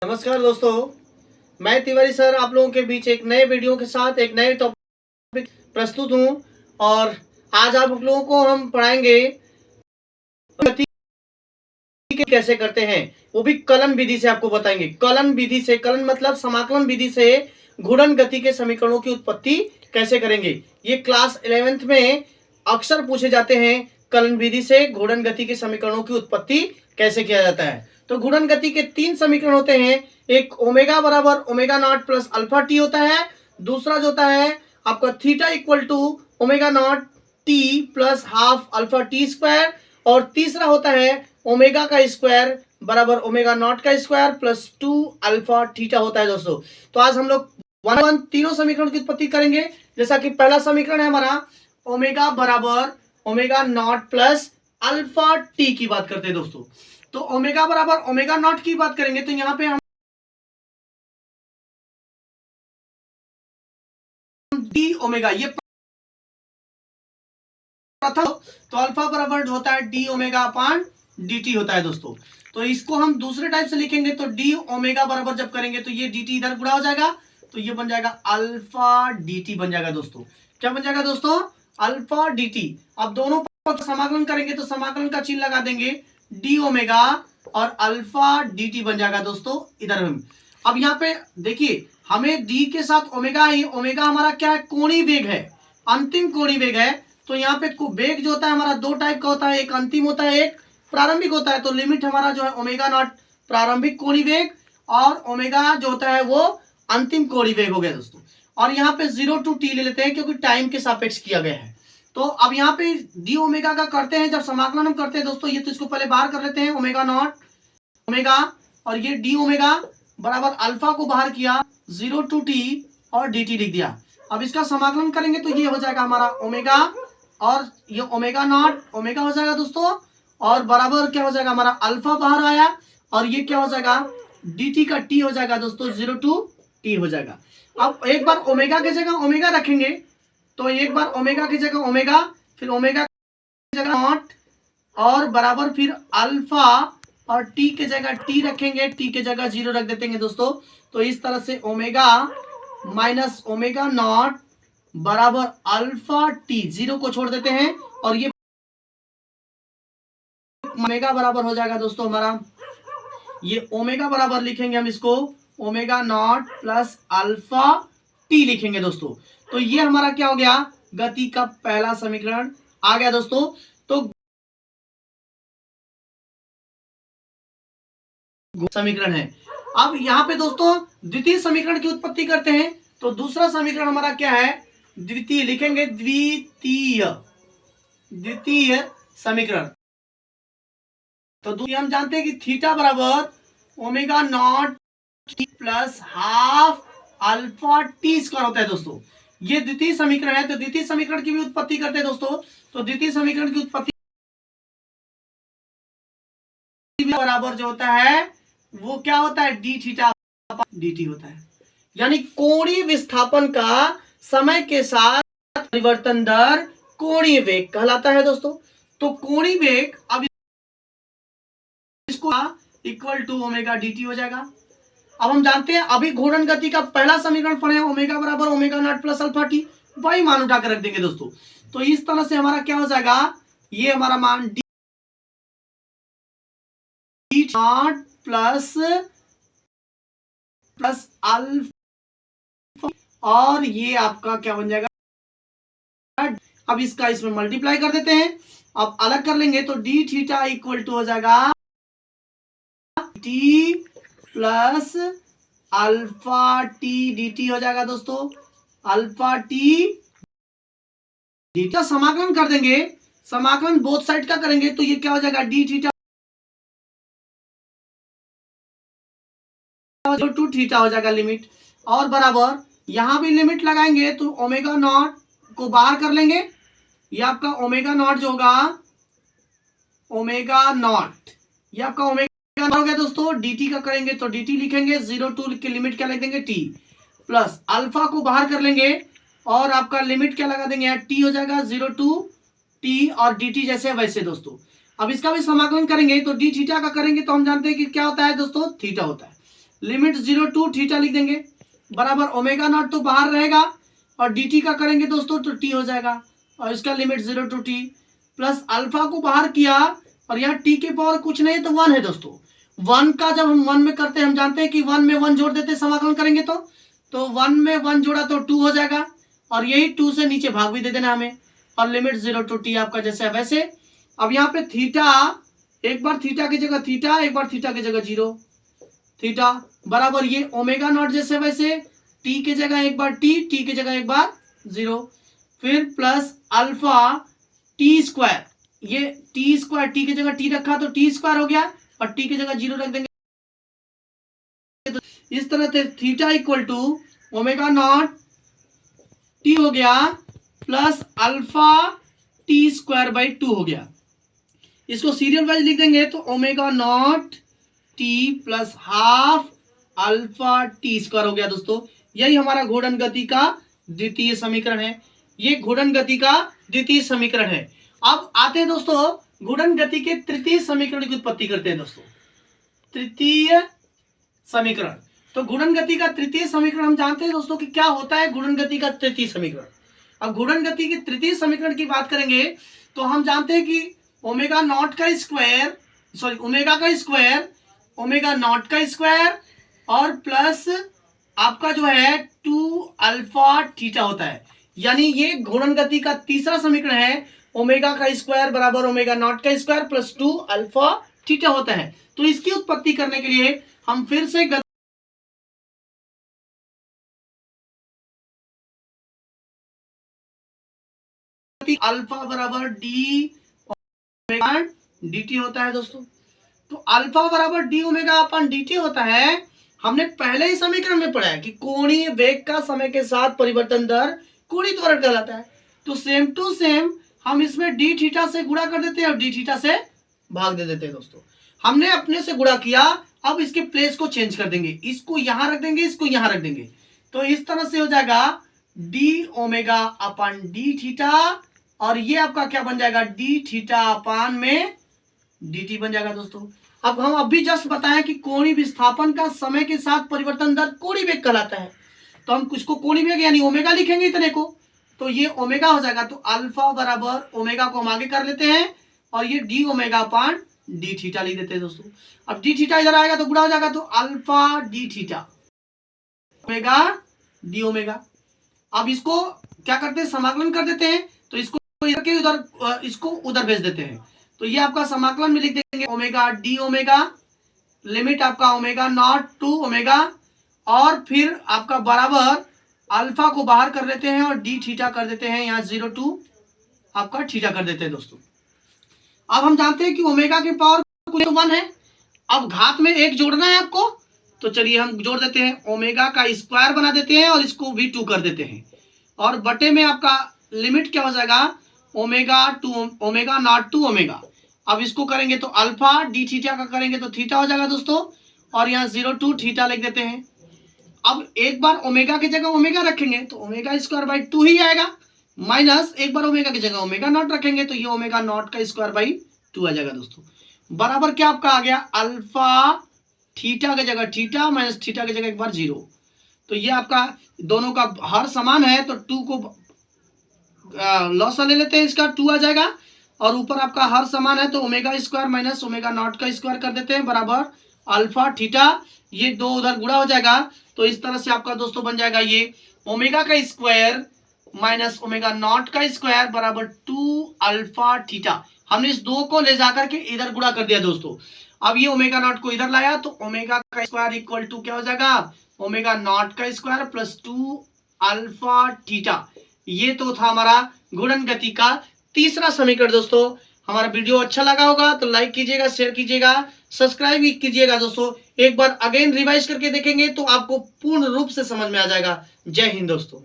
नमस्कार दोस्तों, मैं तिवारी सर आप लोगों के बीच एक नए वीडियो के साथ एक नए टॉपिक प्रस्तुत हूं। और आज आप लोगों को हम पढ़ाएंगे गति कैसे करते हैं, वो भी कलन विधि से आपको बताएंगे। कलन विधि से, कलन मतलब समाकलन विधि से घूर्णन गति के समीकरणों की उत्पत्ति कैसे करेंगे। ये क्लास 11th में अक्सर पूछे जाते हैं। कलन विधि से घूर्णन गति के समीकरणों की उत्पत्ति कैसे किया जाता है। तो घूर्णन गति के तीन समीकरण होते हैं। एक ओमेगा बराबर omega not plus alpha T होता है। दूसरा जो होता है आपका theta equal to omega not T plus half alpha T square. और तीसरा होता है ओमेगा का स्क्वायर बराबर ओमेगा नॉट का स्क्वायर प्लस 2 अल्फा थीटा होता है दोस्तों। तो आज हम लोग वन वन तीनों समीकरण की उत्पत्ति करेंगे। जैसा कि पहला समीकरण है हमारा ओमेगा बराबर omega not plus alpha T की बात करते हैं दोस्तों। तो ओमेगा बराबर ओमेगा नॉट की बात करेंगे तो यहाँ पे हम डी ओमेगा ये प्रथम, तो अल्फा बराबर होता है डी ओमेगा अपान डी टी होता है दोस्तों। तो इसको हम दूसरे टाइप से लिखेंगे तो डी ओमेगा बराबर जब करेंगे तो ये डी टी इधर गुणा हो जाएगा तो ये बन जाएगा अल्फा डी टी बन जाएगा दोस्तों। क्या बन जाएगा दोस्तों? Alpha D T. अब दोनों पर समाकलन करेंगे तो समाकलन का चिन्ह लगा देंगे डी ओमेगा और अल्फा डी टी बन जाएगा दोस्तों इधर हम। अब यहाँ पे देखिए हमें डी के साथ ओमेगा ही, ओमेगा हमारा क्या है? कोणीय वेग है, अंतिम कोणीय वेग है। तो यहाँ पे वेग जो होता है हमारा दो टाइप का होता है, एक अंतिम होता है एक प्रारंभिक होता है। तो लिमिट हमारा जो है ओमेगा नॉट प्रारंभिक कोणीय वेग और ओमेगा जो होता है वो अंतिम कोणीय वेग हो गया दोस्तों। और यहाँ पे 0 to t ले लेते हैं क्योंकि टाइम के सापेक्ष किया गया है। तो अब यहाँ पे डी ओमेगा का करते हैं, जब समाकलन हम करते हैं दोस्तों, ये तो इसको पहले बाहर कर लेते हैं ओमेगा नॉट ओमेगा और ये डी ओमेगा बराबर अल्फा को बाहर किया 0 to t और dt लिख दिया। अब इसका समाकलन करेंगे तो ये हो जाएगा हमारा ओमेगा और ये ओमेगा नॉट ओमेगा हो जाएगा दोस्तों और बराबर क्या हो जाएगा हमारा अल्फा बाहर आया और ये क्या हो जाएगा dt का t हो जाएगा दोस्तों 0 to t हो जाएगा। अब एक बार ओमेगा की जगह ओमेगा रखेंगे तो एक बार ओमेगा की जगह ओमेगा, फिर ओमेगा की जगह नॉट और बराबर फिर अल्फा और t के जगह t रखेंगे, t के जगह 0 रख देते हैं दोस्तों। तो इस तरह से ओमेगा माइनस ओमेगा नॉट बराबर अल्फा टी, 0 को छोड़ देते हैं और ये ओमेगा बराबर हो जाएगा दोस्तों हमारा, ये ओमेगा बराबर लिखेंगे हम इसको omega not plus alpha T लिखेंगे दोस्तों। तो ये हमारा क्या हो गया? गति का पहला समीकरण आ गया दोस्तों। तो समीकरण है। अब यहाँ पे दोस्तों द्वितीय समीकरण की उत्पत्ति करते हैं। तो दूसरा समीकरण हमारा क्या है? द्वितीय लिखेंगे, द्वितीय समीकरण। तो हम जानते हैं कि थीटा बराबर omega not T plus half alpha T square होता है दोस्तों। ये द्वितीय समीकरण है। तो द्वितीय समीकरण की भी उत्पत्ति करते हैं दोस्तों। तो द्वितीय समीकरण की उत्पत्ति बराबर जो होता है वो क्या होता है? डी थीटा डी टी होता है। यानी कोणीय विस्थापन का समय के साथ परिवर्तन दर कोणीय वेग कहलाता है दोस्तों। तो कोणीय वेग अब इसको equal to omega d t हो जाएगा। अब हम जानते हैं अभी घूर्णन गति का पहला समीकरण पढ़े ओमेगा बराबर omega not plus alpha T, वही मान उठाकर रख देंगे दोस्तों। तो इस तरह से हमारा क्या हो जाएगा? ये हमारा मान डी नॉट प्लस अल्फा और ये आपका क्या बन जाएगा? अब इसका इसमें मल्टीप्लाई कर देते हैं। अब अलग कर लेंगे तो डी थीटा इक्वल टू हो जाएगा T plus alpha T D t हो जाएगा दोस्तों। अल्फा टी डी का समाकलन कर देंगे, समाकलन बोथ साइड का करेंगे तो ये क्या हो जाएगा? डी थीटा टू थीटा हो जाएगा लिमिट और बराबर यहां भी लिमिट लगाएंगे तो ओमेगा नॉट को बाहर कर लेंगे। ये आपका ओमेगा नॉट जो होगा ओमेगा नॉट, ये आपका ओमेगा हो गया दोस्तों। dt का करेंगे तो dt लिखेंगे 0 to लिख के लिमिट क्या लिख देंगे t प्लस अल्फा को बाहर कर लेंगे और आपका लिमिट क्या लगा देंगे? t हो जाएगा 0 to t और dt जैसे वैसे दोस्तों। अब इसका भी समाकलन करेंगे तो डी थीटा का करेंगे तो हम जानते हैं कि क्या होता है दोस्तों? थीटा होता है। लिमिट 0 टू थीटा लिख देंगे बराबर ओमेगा नॉट तो बाहर रहेगा और dt का करेंगे दोस्तों तो t हो जाएगा और इसका limit 0 to t plus alpha को बाहर किया और यहाँ t के पावर कुछ नहीं तो 1 है दोस्तों। 1 का जब हम 1 में करते हैं हम जानते हैं कि 1 में 1 जोड़ देते हैं समाकलन करेंगे तो 1 में 1 जोड़ा तो 2 हो जाएगा और यही 2 से नीचे भाग भी दे देना हमें और लिमिट 0 टू t आपका जैसे है वैसे। अब यहाँ पे थीटा एक बार थीटा की जगह थीटा एक बार थीटा की जगह 0 थीटा बराबर ये ओमेगा नॉट जैसे वैसे t की जगह एक बार t की जगह एक बार 0 फिर प्लस अल्फा टी स्क्वायर ये टी स्क्वायर टी की जगह t रखा तो टी स्क्वायर हो गया और t की जगह 0 रख देंगे तो इस तरह से theta equal to omega naught t हो गया plus alpha T square by 2 हो गया। इसको सीरियल वाइज लिख देंगे तो omega not T plus half alpha T square हो गया दोस्तों। यही हमारा घूर्णन गति का द्वितीय समीकरण है। ये घूर्णन गति का द्वितीय समीकरण है। अब आते हैं दोस्तों घूर्णन गति के तृतीय समीकरण की उत्पत्ति करते हैं दोस्तों। तृतीय समीकरण तो घूर्णन गति का तृतीय समीकरण हम जानते हैं दोस्तों कि क्या होता है घूर्णन गति का तृतीय समीकरण। अब घूर्णन गति के तृतीय समीकरण की बात करेंगे तो हम जानते हैं कि ओमेगा नॉट का स्क्वायर ओमेगा नॉट का स्क्वायर और प्लस आपका जो है 2 अल्फा थीटा होता है। यानी ये घूर्णन गति का तीसरा समीकरण है ओमेगा का स्क्वायर बराबर ओमेगा नॉट का स्क्वायर प्लस 2 अल्फा थीटा होता है। तो इसकी उत्पत्ति करने के लिए हम फिर से अल्फा बराबर डी ओमेगा dt होता है दोस्तों। तो अल्फा बराबर डी ओमेगा अपन dt होता है। हमने पहले ही समीकरण में पढ़ा है कि कोणीय वेग का समय के साथ परिवर्तन दर कोणीय त्वरण कहलाता है। तो सेम टू सेम हम इसमें डी थीटा से गुणा कर देते हैं और डी थीटा से भाग दे देते हैं दोस्तों। हमने अपने से गुणा किया अब इसके प्लेस को चेंज कर देंगे इसको यहां रख देंगे इसको यहां रख देंगे तो इस तरह से हो जाएगा डी ओमेगा अपन डी थीटा और ये आपका क्या बन जाएगा डी थीटा अपान में dt बन जाएगा दोस्तों। अब हम अभी जस्ट बताएं कि कोणीय विस्थापन का समय के साथ परिवर्तन दर कोणीय वेग कहलाता है। तो हम कुछ को कोणीय वेग यानी ओमेगा लिखेंगे इतने को तो ये ओमेगा हो जाएगा। तो अल्फा बराबर ओमेगा को हम आगे कर लेते हैं और ये डी ओमेगा अपान डी थीटा लिख देते हैं दोस्तों। अब डी थीटा इधर आएगा तो गुणा हो जाएगा तो alpha D theta omega D omega. अब इसको क्या करते हैं समाकलन कर देते हैं तो इसको उधर इसको उधर भेज देते हैं तो ये आपका समाकलन में लिख देंगे ओमेगा डी ओमेगा लिमिट आपका ओमेगा नॉट टू ओमेगा और फिर आपका बराबर अल्फा को बाहर कर लेते हैं और डी थीटा कर देते हैं यहाँ 0 टू आपका थीटा कर देते हैं दोस्तों। अब हम जानते हैं कि ओमेगा की पावर कुछ 1 है। अब घात में 1 जोड़ना है आपको तो चलिए हम जोड़ देते हैं ओमेगा का स्क्वायर बना देते हैं और इसको भी 2 कर देते हैं और बटे में आपका लिमिट क्या हो जाएगा ओमेगा नॉट टू ओमेगा। अब इसको करेंगे तो अल्फा डी थीटा का करेंगे तो थीटा हो जाएगा दोस्तों और यहाँ 0 टू थीटा लिख देते हैं। अब एक बार ओमेगा की जगह ओमेगा रखेंगे तो ओमेगा स्क्वायर बाई 2 ही आएगा माइनस एक बार ओमेगा की जगह ओमेगा नॉट रखेंगे तो ये ओमेगा नॉट का स्क्वायर बाई 2 आ जाएगा दोस्तों। बराबर क्या आपका आ गया अल्फा थीटा की जगह थीटा माइनस थीटा की जगह एक बार 0। तो ये आपका दोनों का हर समान है तो 2 को लॉस ले लेते हैं इसका 2 आ जाएगा और ऊपर आपका हर समान है तो omega square minus omega not का स्क्वायर कर देते हैं बराबर अल्फा थीटा ये 2 उधर गुणा हो जाएगा। तो इस तरह से आपका दोस्तों बन जाएगा ये ओमेगा का स्क्वायर माइनस ओमेगा नॉट का स्क्वायर बराबर 2 अल्फा थीटा। हमने इस 2 को ले जाकर के इधर गुणा कर दिया दोस्तों। अब ये ओमेगा नॉट को इधर लाया तो ओमेगा का स्क्वायर इक्वल टू क्या हो जाएगा ओमेगा नॉट का स्क्वायर प्लस 2 अल्फा थीटा। ये तो था हमारा घूर्णन गति का तीसरा समीकरण दोस्तों। हमारा वीडियो अच्छा लगा होगा तो लाइक कीजिएगा शेयर कीजिएगा सब्सक्राइब भी कीजिएगा दोस्तों। एक बार अगेन रिवाइज करके देखेंगे तो आपको पूर्ण रूप से समझ में आ जाएगा। जय हिंद दोस्तों।